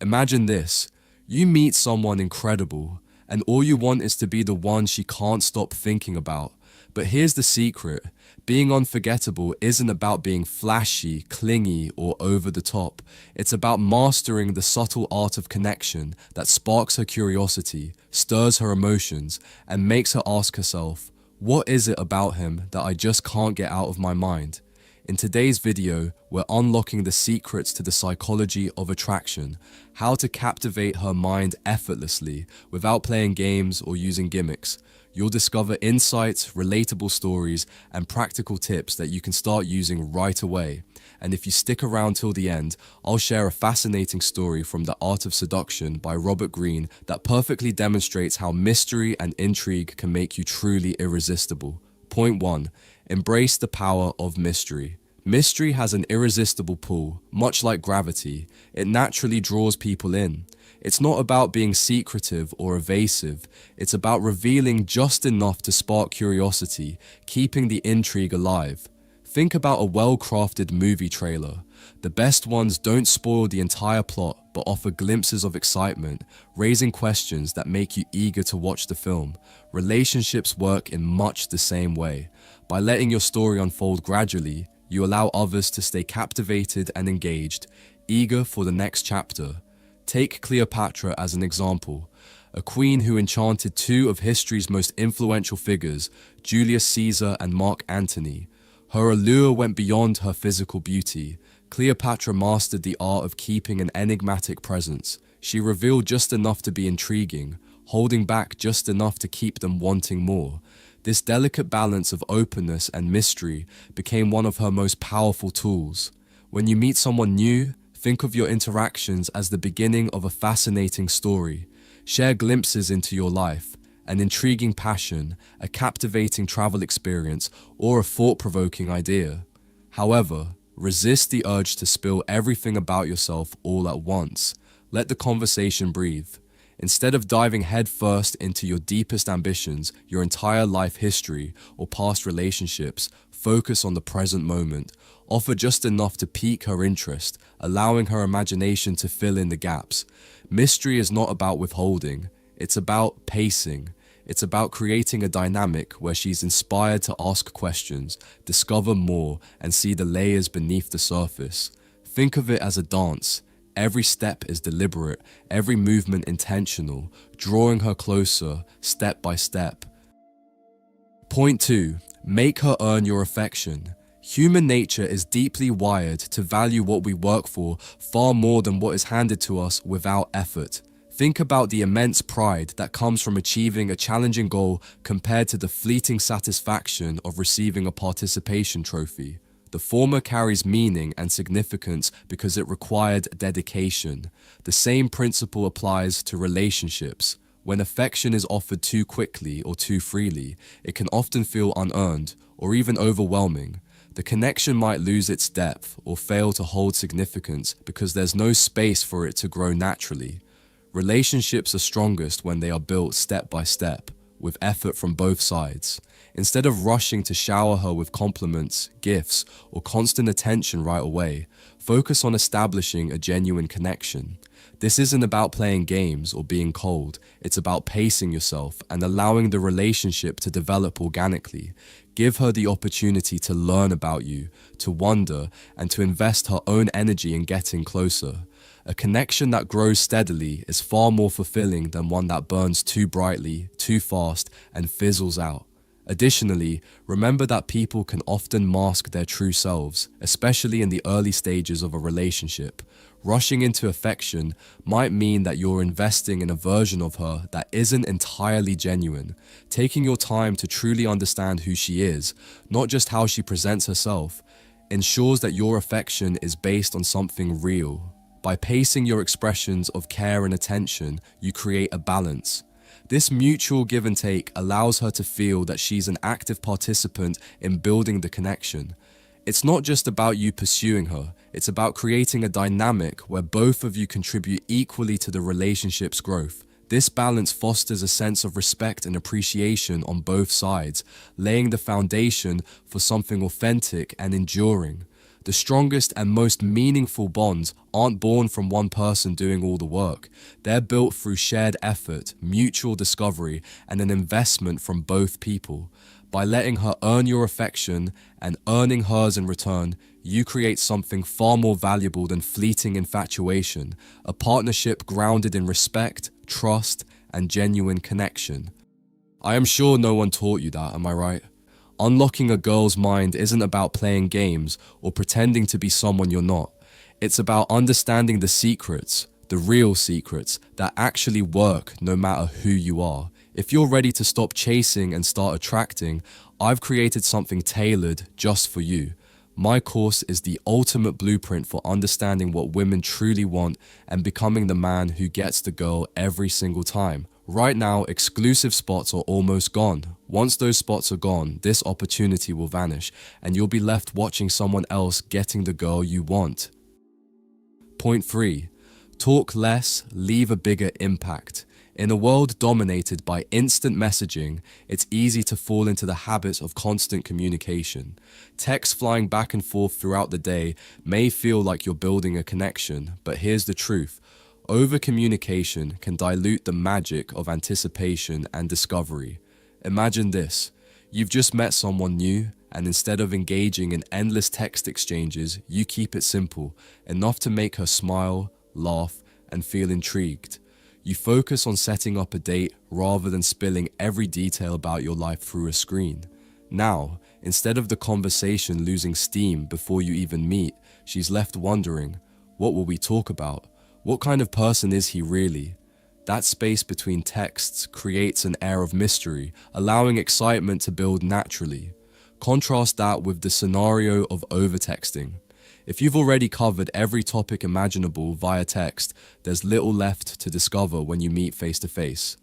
Imagine this. You meet someone incredible, and all you want is to be the one she can't stop thinking about. But here's the secret. Being unforgettable isn't about being flashy, clingy, or over the top. It's about mastering the subtle art of connection that sparks her curiosity, stirs her emotions, and makes her ask herself, what is it about him that I just can't get out of my mind? In today's video, we're unlocking the secrets to the psychology of attraction, how to captivate her mind effortlessly without playing games or using gimmicks. You'll discover insights, relatable stories, and practical tips that you can start using right away. And if you stick around till the end, I'll share a fascinating story from The Art of Seduction by Robert Greene that perfectly demonstrates how mystery and intrigue can make you truly irresistible. Point 1. Embrace the power of mystery. Mystery has an irresistible pull, much like gravity. It naturally draws people in. It's not about being secretive or evasive. It's about revealing just enough to spark curiosity, keeping the intrigue alive. Think about a well-crafted movie trailer. The best ones don't spoil the entire plot, but offer glimpses of excitement, raising questions that make you eager to watch the film. Relationships work in much the same way. By letting your story unfold gradually, you allow others to stay captivated and engaged, eager for the next chapter. Take Cleopatra as an example, a queen who enchanted two of history's most influential figures, Julius Caesar and Mark Antony. Her allure went beyond her physical beauty. Cleopatra mastered the art of keeping an enigmatic presence. She revealed just enough to be intriguing, holding back just enough to keep them wanting more. This delicate balance of openness and mystery became one of her most powerful tools. When you meet someone new, think of your interactions as the beginning of a fascinating story. Share glimpses into your life, an intriguing passion, a captivating travel experience, or a thought-provoking idea. However, resist the urge to spill everything about yourself all at once. Let the conversation breathe. Instead of diving headfirst into your deepest ambitions, your entire life history, or past relationships, focus on the present moment. Offer just enough to pique her interest, allowing her imagination to fill in the gaps. Mystery is not about withholding, it's about pacing. It's about creating a dynamic where she's inspired to ask questions, discover more, and see the layers beneath the surface. Think of it as a dance. Every step is deliberate, every movement intentional, drawing her closer, step by step. Point 2. Make her earn your affection. Human nature is deeply wired to value what we work for far more than what is handed to us without effort. Think about the immense pride that comes from achieving a challenging goal compared to the fleeting satisfaction of receiving a participation trophy. The former carries meaning and significance because it required dedication. The same principle applies to relationships. When affection is offered too quickly or too freely, it can often feel unearned or even overwhelming. The connection might lose its depth or fail to hold significance because there's no space for it to grow naturally. Relationships are strongest when they are built step by step, with effort from both sides. Instead of rushing to shower her with compliments, gifts, or constant attention right away, focus on establishing a genuine connection. This isn't about playing games or being cold, it's about pacing yourself and allowing the relationship to develop organically. Give her the opportunity to learn about you, to wonder, and to invest her own energy in getting closer. A connection that grows steadily is far more fulfilling than one that burns too brightly, too fast, and fizzles out. Additionally, remember that people can often mask their true selves, especially in the early stages of a relationship. Rushing into affection might mean that you're investing in a version of her that isn't entirely genuine. Taking your time to truly understand who she is, not just how she presents herself, ensures that your affection is based on something real. By pacing your expressions of care and attention, you create a balance. This mutual give and take allows her to feel that she's an active participant in building the connection. It's not just about you pursuing her, it's about creating a dynamic where both of you contribute equally to the relationship's growth. This balance fosters a sense of respect and appreciation on both sides, laying the foundation for something authentic and enduring. The strongest and most meaningful bonds aren't born from one person doing all the work. They're built through shared effort, mutual discovery, and an investment from both people. By letting her earn your affection and earning hers in return, you create something far more valuable than fleeting infatuation, a partnership grounded in respect, trust, and genuine connection. I am sure no one taught you that, am I right? Unlocking a girl's mind isn't about playing games or pretending to be someone you're not. It's about understanding the secrets, the real secrets, that actually work no matter who you are. If you're ready to stop chasing and start attracting, I've created something tailored just for you. My course is the ultimate blueprint for understanding what women truly want and becoming the man who gets the girl every single time. Right now, exclusive spots are almost gone. Once those spots are gone, this opportunity will vanish and you'll be left watching someone else getting the girl you want. Point 3. Talk less, leave a bigger impact. In a world dominated by instant messaging, it's easy to fall into the habit of constant communication. Texts flying back and forth throughout the day may feel like you're building a connection, but here's the truth. Over-communication can dilute the magic of anticipation and discovery. Imagine this. You've just met someone new, and instead of engaging in endless text exchanges, you keep it simple, enough to make her smile, laugh, and feel intrigued. You focus on setting up a date rather than spilling every detail about your life through a screen. Now, instead of the conversation losing steam before you even meet, she's left wondering, what will we talk about? What kind of person is he really? That space between texts creates an air of mystery, allowing excitement to build naturally. Contrast that with the scenario of over-texting. If you've already covered every topic imaginable via text, there's little left to discover when you meet face to face.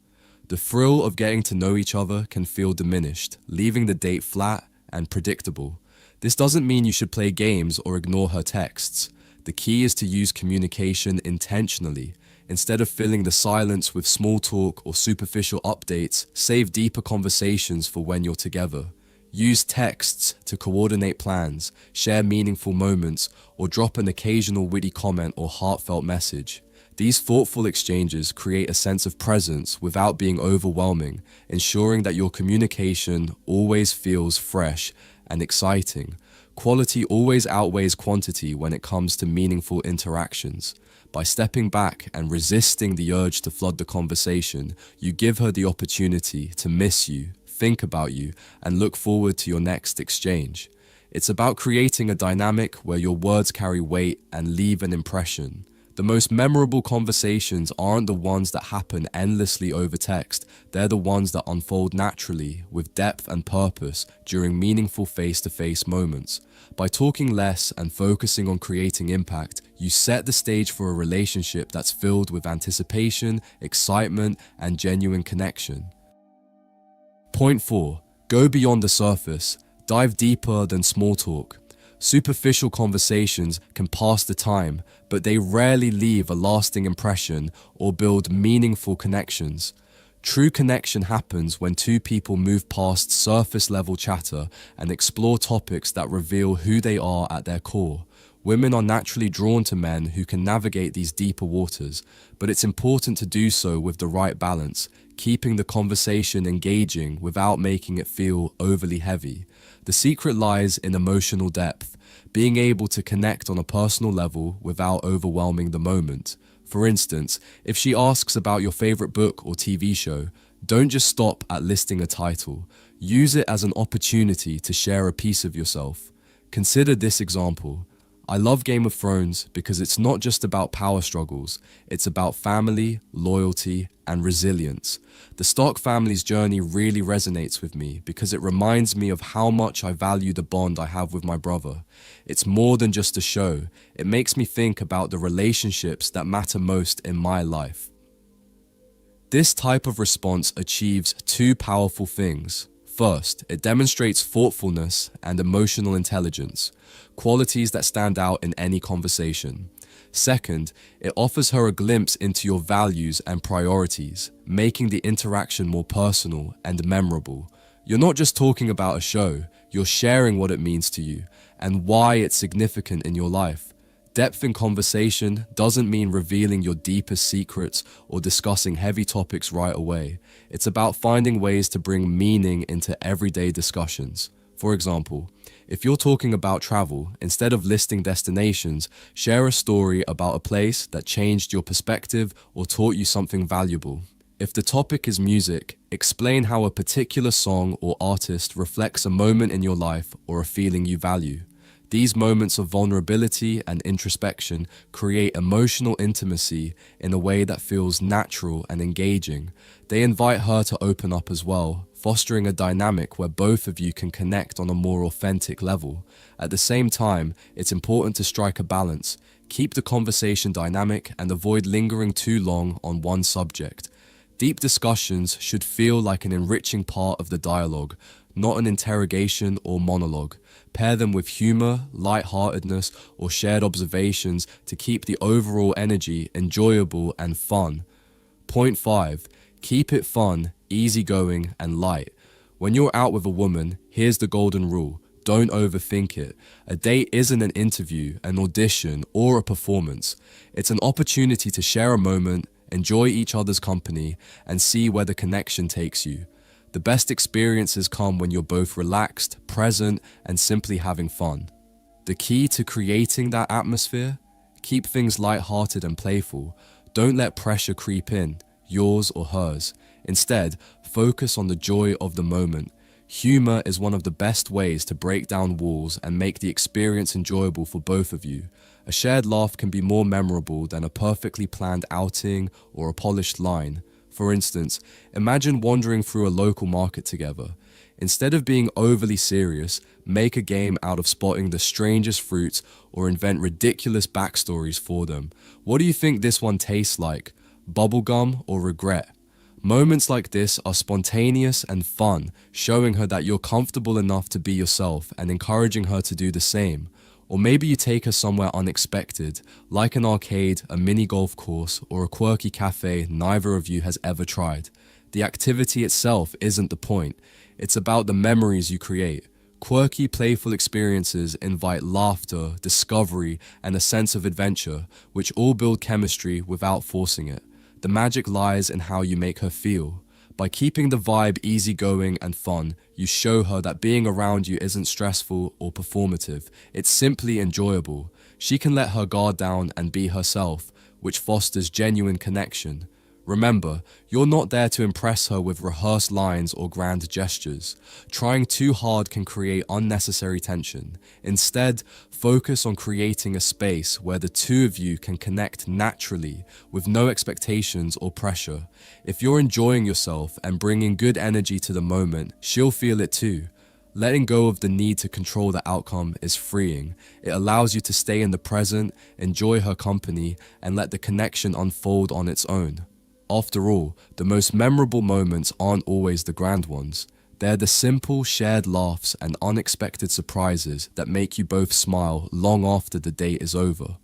The thrill of getting to know each other can feel diminished, leaving the date flat and predictable. This doesn't mean you should play games or ignore her texts. The key is to use communication intentionally. Instead of filling the silence with small talk or superficial updates, save deeper conversations for when you're together. Use texts to coordinate plans, share meaningful moments, or drop an occasional witty comment or heartfelt message. These thoughtful exchanges create a sense of presence without being overwhelming, ensuring that your communication always feels fresh and exciting. Quality always outweighs quantity when it comes to meaningful interactions. By stepping back and resisting the urge to flood the conversation, you give her the opportunity to miss you, think about you, and look forward to your next exchange. It's about creating a dynamic where your words carry weight and leave an impression. The most memorable conversations aren't the ones that happen endlessly over text. They're the ones that unfold naturally, with depth and purpose, during meaningful face-to-face moments. By talking less and focusing on creating impact, you set the stage for a relationship that's filled with anticipation, excitement, and genuine connection. Point 4. Go beyond the surface. Dive deeper than small talk. Superficial conversations can pass the time, but they rarely leave a lasting impression or build meaningful connections. True connection happens when two people move past surface-level chatter and explore topics that reveal who they are at their core. Women are naturally drawn to men who can navigate these deeper waters, but it's important to do so with the right balance, keeping the conversation engaging without making it feel overly heavy. The secret lies in emotional depth, being able to connect on a personal level without overwhelming the moment. For instance, if she asks about your favorite book or TV show, don't just stop at listing a title. Use it as an opportunity to share a piece of yourself. Consider this example. I love Game of Thrones because it's not just about power struggles, it's about family, loyalty, and resilience. The Stark family's journey really resonates with me because it reminds me of how much I value the bond I have with my brother. It's more than just a show, it makes me think about the relationships that matter most in my life. This type of response achieves two powerful things. First, it demonstrates thoughtfulness and emotional intelligence, qualities that stand out in any conversation. Second, it offers her a glimpse into your values and priorities, making the interaction more personal and memorable. You're not just talking about a show, You're sharing what it means to you and why it's significant in your life. Depth in conversation doesn't mean revealing your deepest secrets or discussing heavy topics right away. It's about finding ways to bring meaning into everyday discussions. For example, if you're talking about travel, instead of listing destinations, share a story about a place that changed your perspective or taught you something valuable. If the topic is music, explain how a particular song or artist reflects a moment in your life or a feeling you value. These moments of vulnerability and introspection create emotional intimacy in a way that feels natural and engaging. They invite her to open up as well, fostering a dynamic where both of you can connect on a more authentic level. At the same time, it's important to strike a balance. Keep the conversation dynamic and avoid lingering too long on one subject. Deep discussions should feel like an enriching part of the dialogue, not an interrogation or monologue. Pair them with humor, lightheartedness, or shared observations to keep the overall energy enjoyable and fun. Point 5. Keep it fun, easygoing, and light. When you're out with a woman, here's the golden rule. Don't overthink it. A date isn't an interview, an audition, or a performance. It's an opportunity to share a moment, enjoy each other's company, and see where the connection takes you. The best experiences come when you're both relaxed, present, and simply having fun. The key to creating that atmosphere? Keep things lighthearted and playful. Don't let pressure creep in, yours or hers. Instead, focus on the joy of the moment. Humor is one of the best ways to break down walls and make the experience enjoyable for both of you. A shared laugh can be more memorable than a perfectly planned outing or a polished line. For instance, imagine wandering through a local market together. Instead of being overly serious, make a game out of spotting the strangest fruits or invent ridiculous backstories for them. What do you think this one tastes like? Bubblegum or regret? Moments like this are spontaneous and fun, showing her that you're comfortable enough to be yourself and encouraging her to do the same. Or maybe you take her somewhere unexpected, like an arcade, a mini golf course, or a quirky cafe neither of you has ever tried. The activity itself isn't the point. It's about the memories you create. Quirky, playful experiences invite laughter, discovery, and a sense of adventure, which all build chemistry without forcing it. The magic lies in how you make her feel. By keeping the vibe easygoing and fun, you show her that being around you isn't stressful or performative. It's simply enjoyable. She can let her guard down and be herself, which fosters genuine connection. Remember, you're not there to impress her with rehearsed lines or grand gestures. Trying too hard can create unnecessary tension. Instead, focus on creating a space where the two of you can connect naturally with no expectations or pressure. If you're enjoying yourself and bringing good energy to the moment, she'll feel it too. Letting go of the need to control the outcome is freeing. It allows you to stay in the present, enjoy her company, and let the connection unfold on its own. After all, the most memorable moments aren't always the grand ones. They're the simple, shared laughs and unexpected surprises that make you both smile long after the date is over.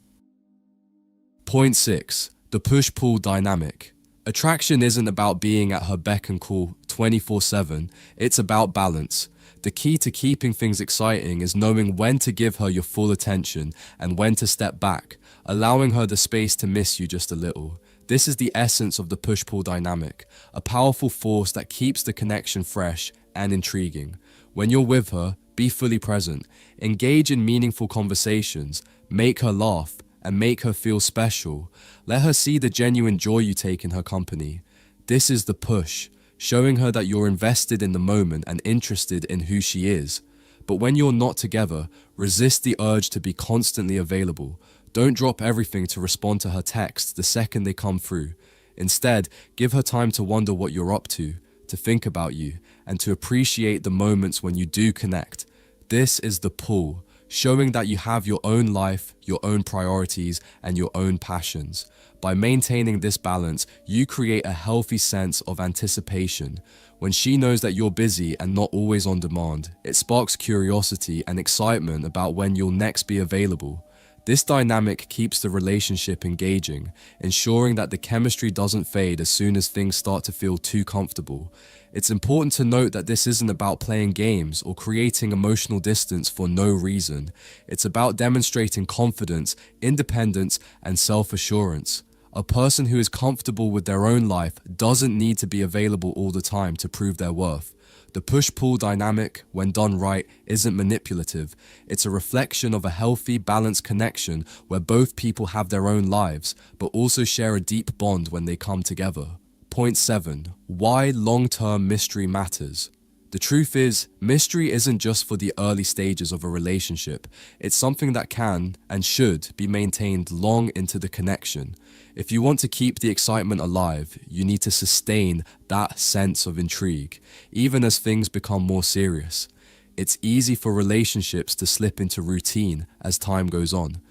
Point 6. The push-pull dynamic. Attraction isn't about being at her beck and call 24/7, it's about balance. The key to keeping things exciting is knowing when to give her your full attention and when to step back, allowing her the space to miss you just a little. This is the essence of the push-pull dynamic, a powerful force that keeps the connection fresh and intriguing. When you're with her, be fully present, engage in meaningful conversations, make her laugh, and make her feel special. Let her see the genuine joy you take in her company. This is the push, showing her that you're invested in the moment and interested in who she is. But when you're not together, resist the urge to be constantly available. Don't drop everything to respond to her texts the second they come through. Instead, give her time to wonder what you're up to think about you, and to appreciate the moments when you do connect. This is the pull, showing that you have your own life, your own priorities, and your own passions. By maintaining this balance, you create a healthy sense of anticipation. When she knows that you're busy and not always on demand, it sparks curiosity and excitement about when you'll next be available. This dynamic keeps the relationship engaging, ensuring that the chemistry doesn't fade as soon as things start to feel too comfortable. It's important to note that this isn't about playing games or creating emotional distance for no reason. It's about demonstrating confidence, independence, and self-assurance. A person who is comfortable with their own life doesn't need to be available all the time to prove their worth. The push-pull dynamic, when done right, isn't manipulative. It's a reflection of a healthy, balanced connection where both people have their own lives, but also share a deep bond when they come together. Point 7. Why long-term mystery matters. The truth is, mystery isn't just for the early stages of a relationship. It's something that can and should be maintained long into the connection. If you want to keep the excitement alive, you need to sustain that sense of intrigue, even as things become more serious. It's easy for relationships to slip into routine as time goes on.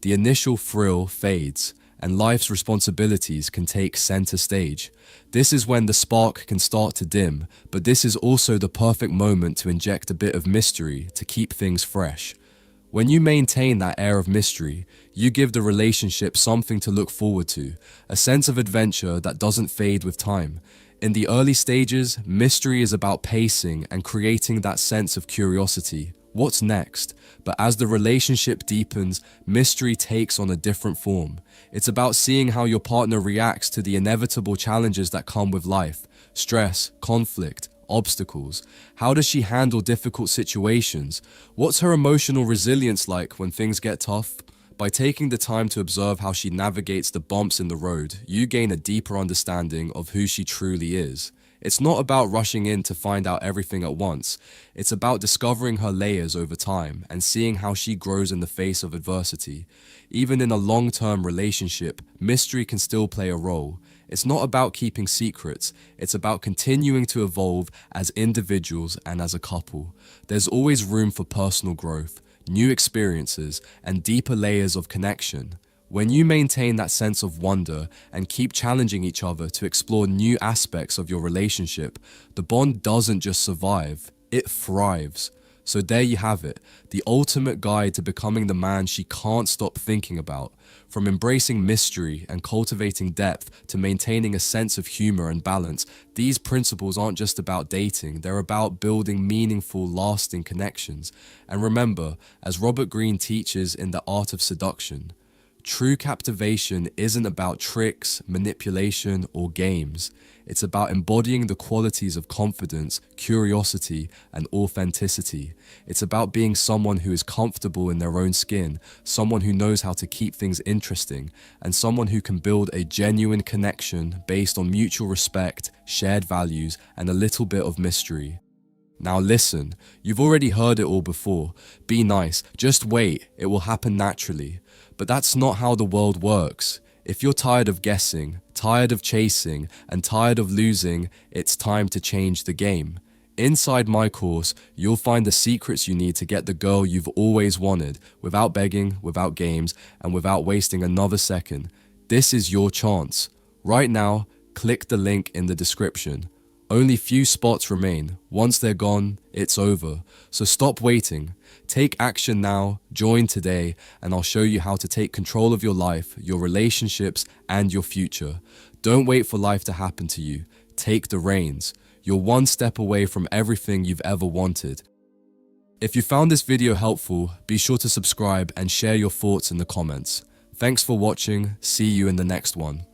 The initial thrill fades, and life's responsibilities can take center stage. This is when the spark can start to dim, but this is also the perfect moment to inject a bit of mystery to keep things fresh. When you maintain that air of mystery, you give the relationship something to look forward to, a sense of adventure that doesn't fade with time. In the early stages, mystery is about pacing and creating that sense of curiosity. What's next? But as the relationship deepens, mystery takes on a different form. It's about seeing how your partner reacts to the inevitable challenges that come with life: stress, conflict, obstacles. How does she handle difficult situations? What's her emotional resilience like when things get tough? By taking the time to observe how she navigates the bumps in the road, you gain a deeper understanding of who she truly is. It's not about rushing in to find out everything at once. It's about discovering her layers over time and seeing how she grows in the face of adversity. Even in a long-term relationship, mystery can still play a role. It's not about keeping secrets, it's about continuing to evolve as individuals and as a couple. There's always room for personal growth, new experiences, and deeper layers of connection. When you maintain that sense of wonder and keep challenging each other to explore new aspects of your relationship, the bond doesn't just survive, it thrives. So there you have it, the ultimate guide to becoming the man she can't stop thinking about. From embracing mystery and cultivating depth to maintaining a sense of humor and balance, these principles aren't just about dating, they're about building meaningful, lasting connections. And remember, as Robert Greene teaches in The Art of Seduction, true captivation isn't about tricks, manipulation, or games. It's about embodying the qualities of confidence, curiosity, and authenticity. It's about being someone who is comfortable in their own skin, someone who knows how to keep things interesting, and someone who can build a genuine connection based on mutual respect, shared values, and a little bit of mystery. Now listen, you've already heard it all before. Be nice, just wait, it will happen naturally. But that's not how the world works. If you're tired of guessing, tired of chasing, and tired of losing, it's time to change the game. Inside my course, you'll find the secrets you need to get the girl you've always wanted, without begging, without games, and without wasting another second. This is your chance. Right now, click the link in the description. Only few spots remain. Once they're gone, it's over. So stop waiting. Take action now, join today, and I'll show you how to take control of your life, your relationships, and your future. Don't wait for life to happen to you. Take the reins. You're one step away from everything you've ever wanted. If you found this video helpful, be sure to subscribe and share your thoughts in the comments. Thanks for watching. See you in the next one.